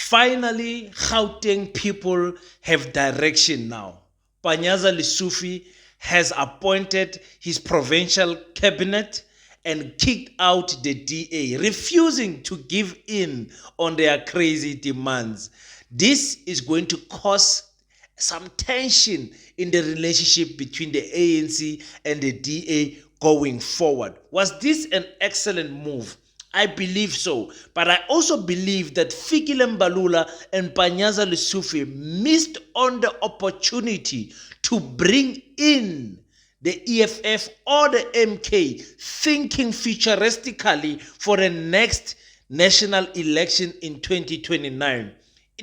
Finally, Gauteng people have direction now. Panyaza Lesufi has appointed his provincial cabinet and kicked out the DA, refusing to give in on their crazy demands. This is going to cause some tension in the relationship between the ANC and the DA going forward. Was this an excellent move? I believe so, but I also believe that Fikile Mbalula and Panyaza Lesufi missed on the opportunity to bring in the EFF or the MK, thinking futuristically for the next national election in 2029.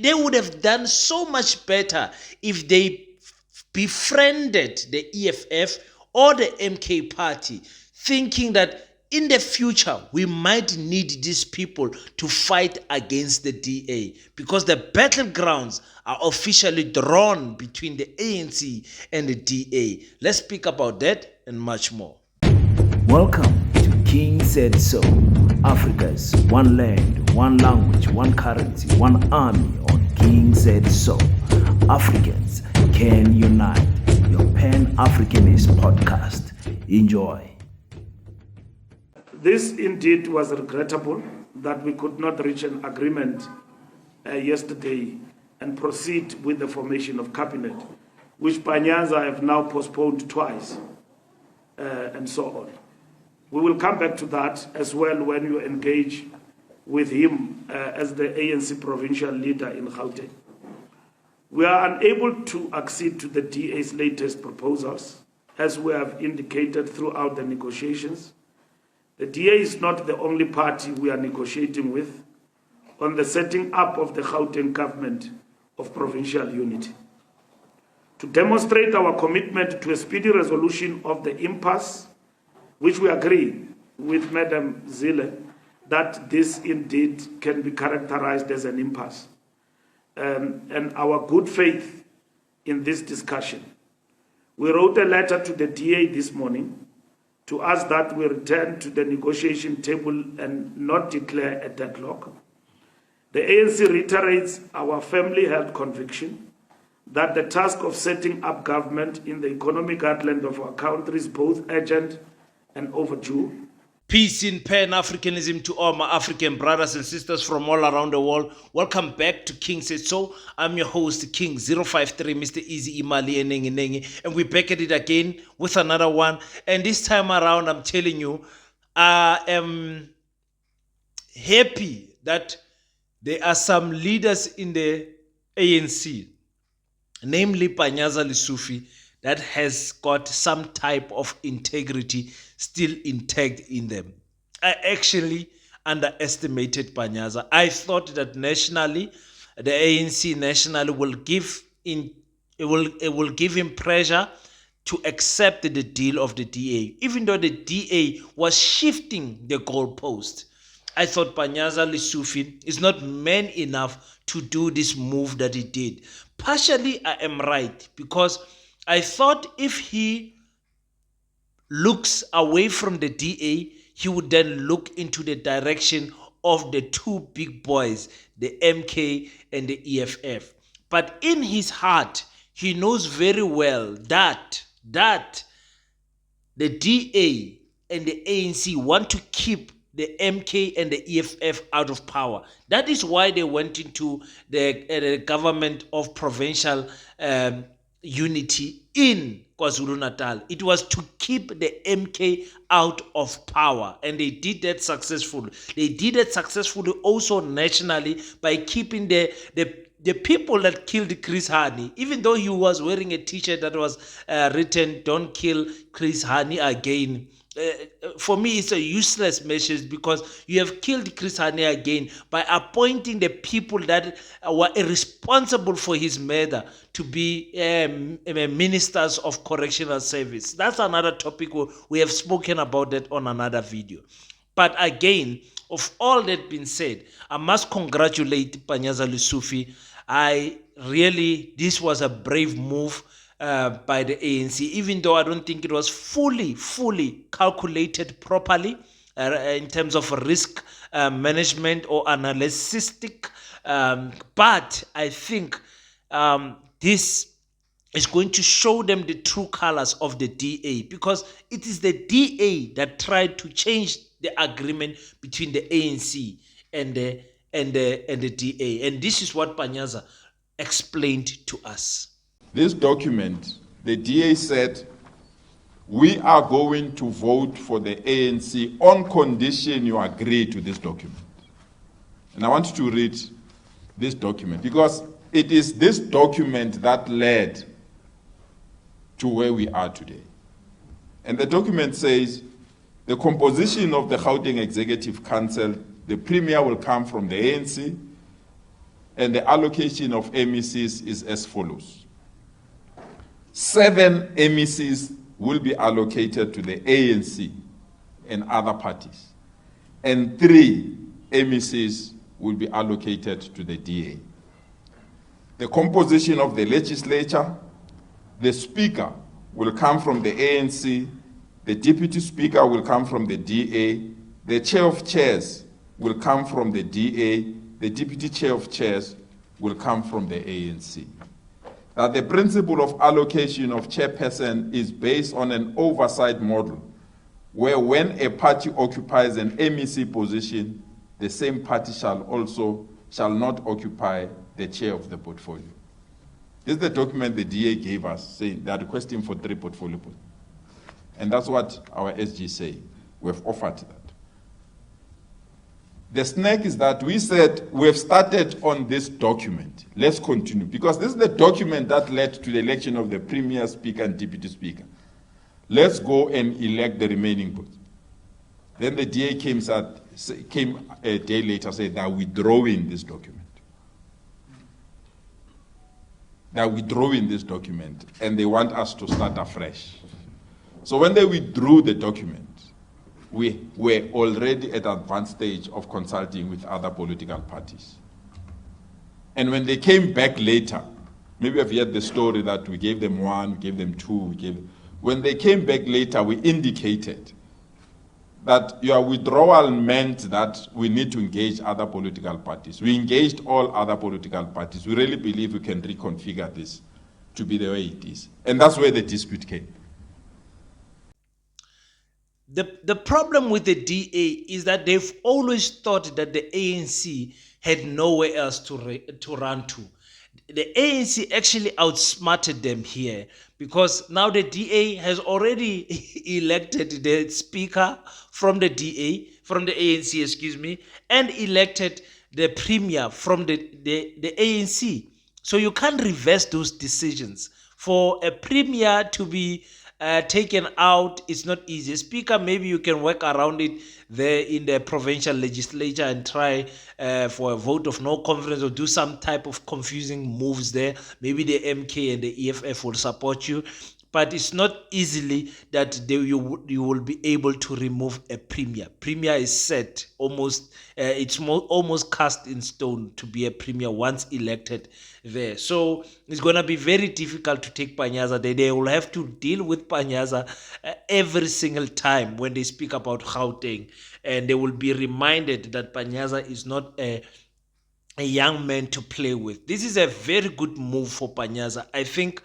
They would have done so much better if they befriended the EFF or the MK party, thinking that in the future, we might need these people to fight against the DA because the battlegrounds are officially drawn between the ANC and the DA. Let's speak about that and much more. Welcome to King Said So, Africa's one land, one language, one currency, one army on King Said So. Africans can unite. Your Pan-Africanist podcast. Enjoy. This indeed was regrettable that we could not reach an agreement yesterday and proceed with the formation of cabinet, which Panyaza have now postponed twice, and so on. We will come back to that as well when you engage with him as the ANC provincial leader in Gauteng. We are unable to accede to the DA's latest proposals, as we have indicated throughout the negotiations. The DA is not the only party we are negotiating with on the setting up of the Gauteng government of provincial unity. To demonstrate our commitment to a speedy resolution of the impasse, which we agree with Madam Zille, that this indeed can be characterized as an impasse, and our good faith in this discussion. We wrote a letter to the DA this morning to ask that we return to the negotiation table and not declare a deadlock. The ANC reiterates our firmly held conviction that the task of setting up government in the economic heartland of our country is both urgent and overdue. Peace in Pan-Africanism to all my African brothers and sisters from all around the world. Welcome back to King Said So. I'm your host, King 053, Mr. Easy Imali Nengi, and we're back at it again with another one. And this time around, I'm telling you, I am happy that there are some leaders in the ANC, namely Panyaza Lesufi, that has got some type of integrity still intact in them. I actually underestimated Panyaza. I thought that nationally, the ANC nationally will give him pressure to accept the deal of the DA, even though the DA was shifting the goalpost. I thought Panyaza Lesufi is not man enough to do this move that he did. Partially, I am right, because I thought if he looks away from the DA, he would then look into the direction of the two big boys, the MK and the EFF. But in his heart, he knows very well that the DA and the ANC want to keep the MK and the EFF out of power. That is why they went into the government of provincial unity in KwaZulu-Natal. It was to keep the MK out of power, and they did that successfully. They did it successfully also nationally by keeping the people that killed Chris Hani, even though he was wearing a t-shirt that was written, "Don't kill Chris Hani again." For me, it's a useless message, because you have killed Chris Hani again by appointing the people that were responsible for his murder to be ministers of correctional service. That's another topic. We have spoken about that on another video. But again, of all that being said, I must congratulate Panyaza Lesufi. This was a brave move by the ANC, even though I don't think it was fully calculated properly in terms of risk management or analytic But I think this is going to show them the true colors of the DA, because it is the DA that tried to change the agreement between the ANC and the DA, and this is what Panyaza explained to us. This document, the DA said, we are going to vote for the ANC on condition you agree to this document. And I want to read this document because it is this document that led to where we are today. And the document says, the composition of the Gauteng Executive Council, the premier will come from the ANC, and the allocation of MECs is as follows. 7 MECs will be allocated to the ANC and other parties, and 3 MECs will be allocated to the DA. The composition of the legislature, the speaker will come from the ANC, the deputy speaker will come from the DA, the chair of chairs will come from the DA, the deputy chair of chairs will come from the ANC. That the principle of allocation of chairperson is based on an oversight model, where when a party occupies an MEC position, the same party shall not occupy the chair of the portfolio. This is the document the DA gave us, saying they are requesting for 3 portfolio posts. And that's what our SG say. We've offered that. The snag is that we said we've started on this document. Let's continue. Because this is the document that led to the election of the premier, speaker, and deputy speaker. Let's go and elect the remaining votes. Then the DA came a day later, said they're withdrawing this document. They're withdrawing this document, and they want us to start afresh. So when they withdrew the document, we were already at an advanced stage of consulting with other political parties. And when they came back later, maybe I've heard the story that we gave them 1, we gave them 2, when they came back later, we indicated that your withdrawal meant that we need to engage other political parties. We engaged all other political parties. We really believe we can reconfigure this to be the way it is. And that's where the dispute came. The problem with the DA is that they've always thought that the ANC had nowhere else to run to. The ANC actually outsmarted them here, because now the DA has already elected the speaker from the ANC, and elected the premier from the ANC. So you can't reverse those decisions. For a premier to be taken out, it's not easy. Speaker, maybe you can work around it there in the provincial legislature and try for a vote of no confidence, or do some type of confusing moves there. Maybe the MK and the EFF will support you, but it's not easily that you will be able to remove a premier. Premier is set, almost almost cast in stone to be a premier once elected there. So it's going to be very difficult to take Panyaza. They will have to deal with Panyaza every single time when they speak about Gauteng, and they will be reminded that Panyaza is not a young man to play with. This is a very good move for Panyaza. I think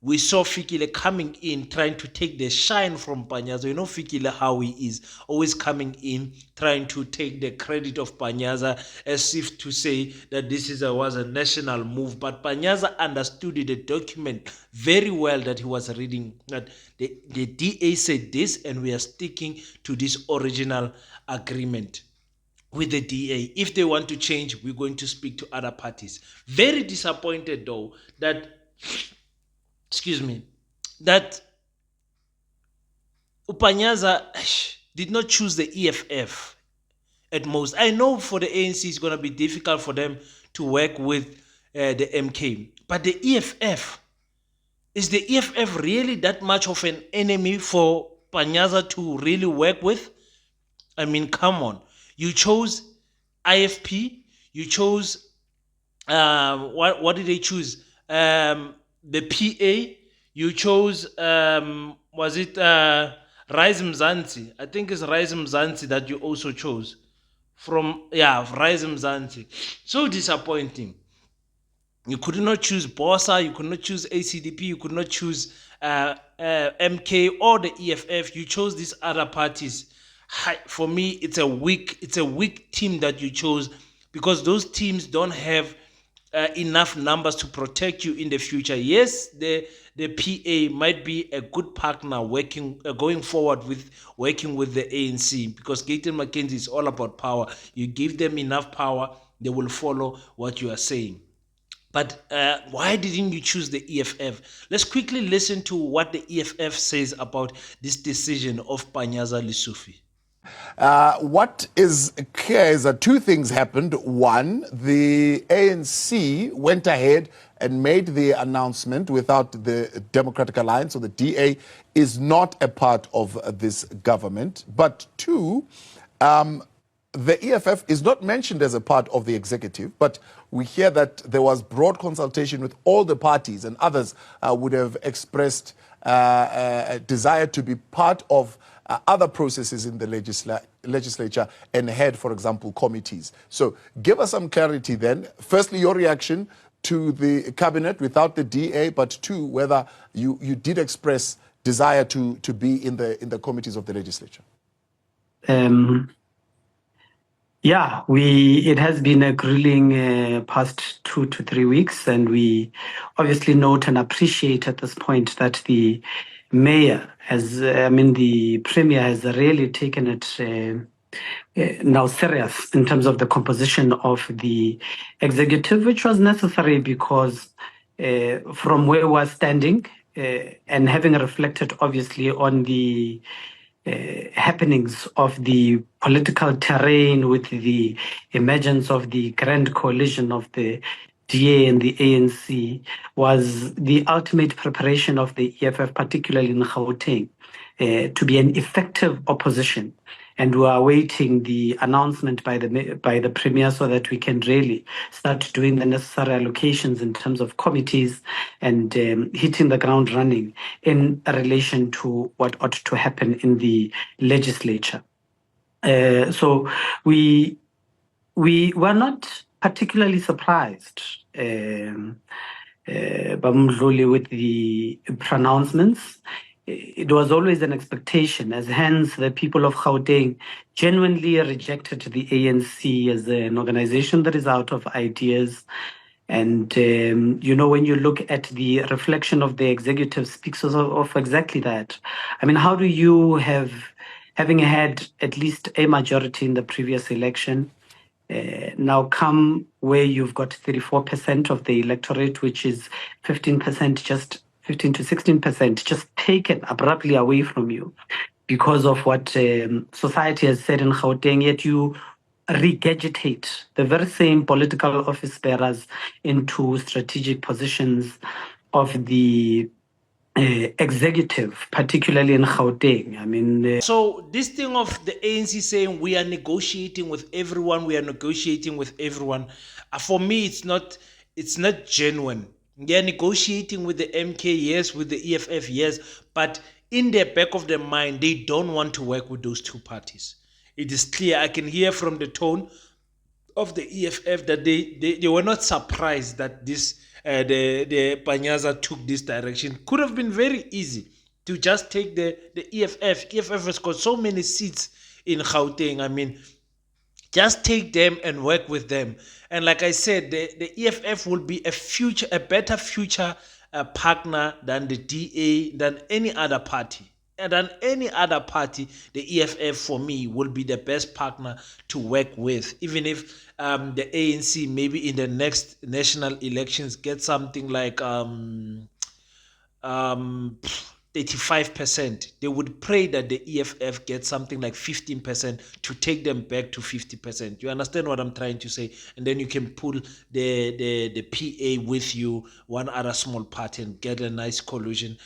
we saw Fikile coming in, trying to take the shine from Panyaza. You know Fikile, how he is, always coming in, trying to take the credit of Panyaza, as if to say that this was a national move. But Panyaza understood the document very well that he was reading, that the DA said this, and we are sticking to this original agreement with the DA. If they want to change, we're going to speak to other parties. Very disappointed though that that Panyaza did not choose the EFF at most. I know for the ANC it's going to be difficult for them to work with the MK, but the EFF, is the EFF really that much of an enemy for Panyaza to really work with? I mean, come on. You chose IFP, you chose, what did they choose? The PA, you chose, was it Rise Mzansi? I think it's Rise Mzansi that you also chose Rise Mzansi. So disappointing. You could not choose Bossa, you could not choose ACDP, you could not choose MK or the EFF. You chose these other parties. For me, it's a weak team that you chose, because those teams don't have enough numbers to protect you in the future. Yes, the PA might be a good partner working going forward with working with the ANC, because Gaten McKenzie is all about power. You give them enough power, they will follow what you are saying. But why didn't you choose the EFF? Let's quickly listen to what the EFF says about this decision of Panyaza Lesufi. What is clear is that two things happened. One, the ANC went ahead and made the announcement without the Democratic Alliance, so the DA is not a part of this government. But two, the EFF is not mentioned as a part of the executive, but we hear that there was broad consultation with all the parties, and others would have expressed a desire to be part of other processes in the legislature and head, for example, committees. So give us some clarity then. Firstly, your reaction to the cabinet without the DA, but two, whether you did express desire to be in the committees of the legislature. It has been a grueling past 2 to 3 weeks, and we obviously note and appreciate at this point that the mayor the premier has really taken it now serious in terms of the composition of the executive, which was necessary because from where we're standing and having reflected obviously on the happenings of the political terrain with the emergence of the grand coalition of the DA and the ANC, was the ultimate preparation of the EFF, particularly in Gauteng, to be an effective opposition. And we are awaiting the announcement by the premier so that we can really start doing the necessary allocations in terms of committees and hitting the ground running in relation to what ought to happen in the legislature. So we were not particularly surprised, Bamdluli, with the pronouncements. It was always an expectation, as hence the people of Gauteng genuinely rejected the ANC as an organization that is out of ideas. And, when you look at the reflection of the executive speaks of exactly that. I mean, how do you having had at least a majority in the previous election, now come where you've got 34% of the electorate, which is 15% to 16% just taken abruptly away from you because of what society has said in Gauteng, yet you regurgitate the very same political office bearers into strategic positions of the executive, particularly in Gauteng. So this thing of the ANC saying we are negotiating with everyone, for me, it's not genuine. They are negotiating with the MK, yes, with the EFF, yes, but in the back of their mind, they don't want to work with those two parties. It is clear. I can hear from the tone of the EFF that they were not surprised that this the Panyaza took this direction. Could have been very easy to just take the EFF. EFF has got so many seats in Gauteng. I mean, just take them and work with them. And like I said, the EFF will be a better future partner than the DA, than any other party. And than any other party, the EFF for me will be the best partner to work with. Even if the ANC maybe in the next national elections get something like 35%, they would pray that the EFF gets something like 15% to take them back to 50%. You understand what I'm trying to say? And then you can pull the PA with you, one other small party, and get a nice collusion,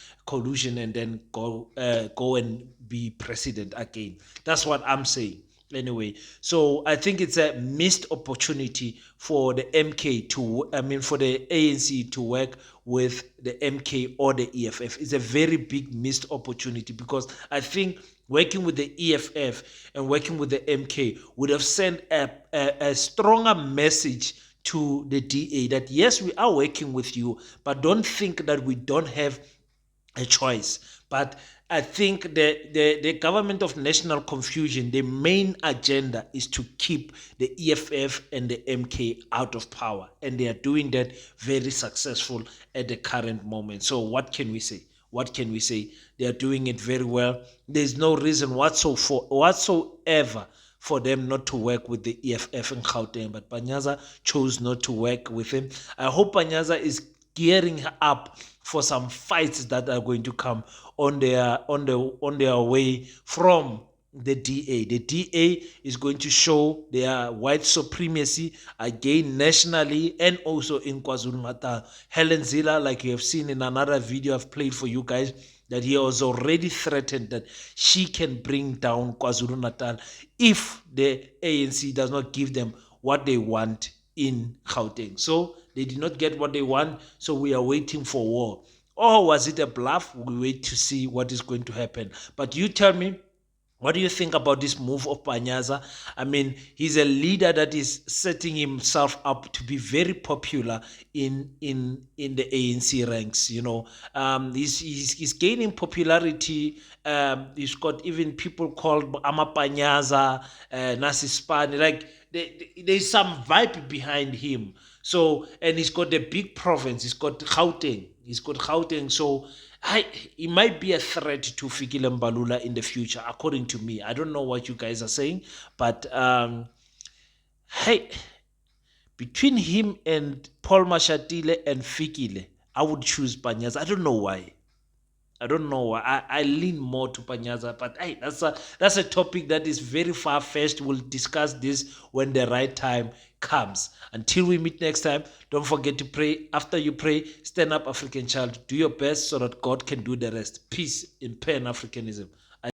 and then go and be president again. That's what I'm saying. Anyway, so I think it's a missed opportunity for the MK to, for the ANC to work with the MK or the EFF. It's a very big missed opportunity, because I think working with the EFF and working with the MK would have sent a stronger message to the DA that yes, we are working with you, but don't think that we don't have a choice. But I think the government of national confusion, the main agenda is to keep the EFF and the MK out of power. And they are doing that very successful at the current moment. So what can we say? What can we say? They are doing it very well. There's no reason whatsoever for them not to work with the EFF in Gauteng. But Panyaza chose not to work with him. I hope Panyaza is gearing up for some fights that are going to come on their way from the DA. The DA is going to show their white supremacy again nationally and also in KwaZulu-Natal. Helen Ziller, like you have seen in another video I've played for you guys, that he has already threatened that she can bring down KwaZulu-Natal if the ANC does not give them what they want in Gauteng. So they did not get what they want, so we are waiting for war. Or was it a bluff? We wait to see what is going to happen. But you tell me, what do you think about this move of Panyaza? I mean, he's a leader that is setting himself up to be very popular in the ANC ranks. You know, he's gaining popularity. He's got even people called Ama Panyaza, Nasi Spani. Like there's some vibe behind him. So, and he's got the big province. He's got Gauteng. So it might be a threat to Fikile Mbalula in the future, according to me. I don't know what you guys are saying, but between him and Paul Mashatile and Fikile, I would choose Panyaza. I don't know why. I lean more to Panyaza, but hey, that's a topic that is very far-fetched. We'll discuss this when the right time comes. Until we meet next time, don't forget to pray. After you pray, stand up, African child. Do your best so that God can do the rest. Peace in Pan-Africanism.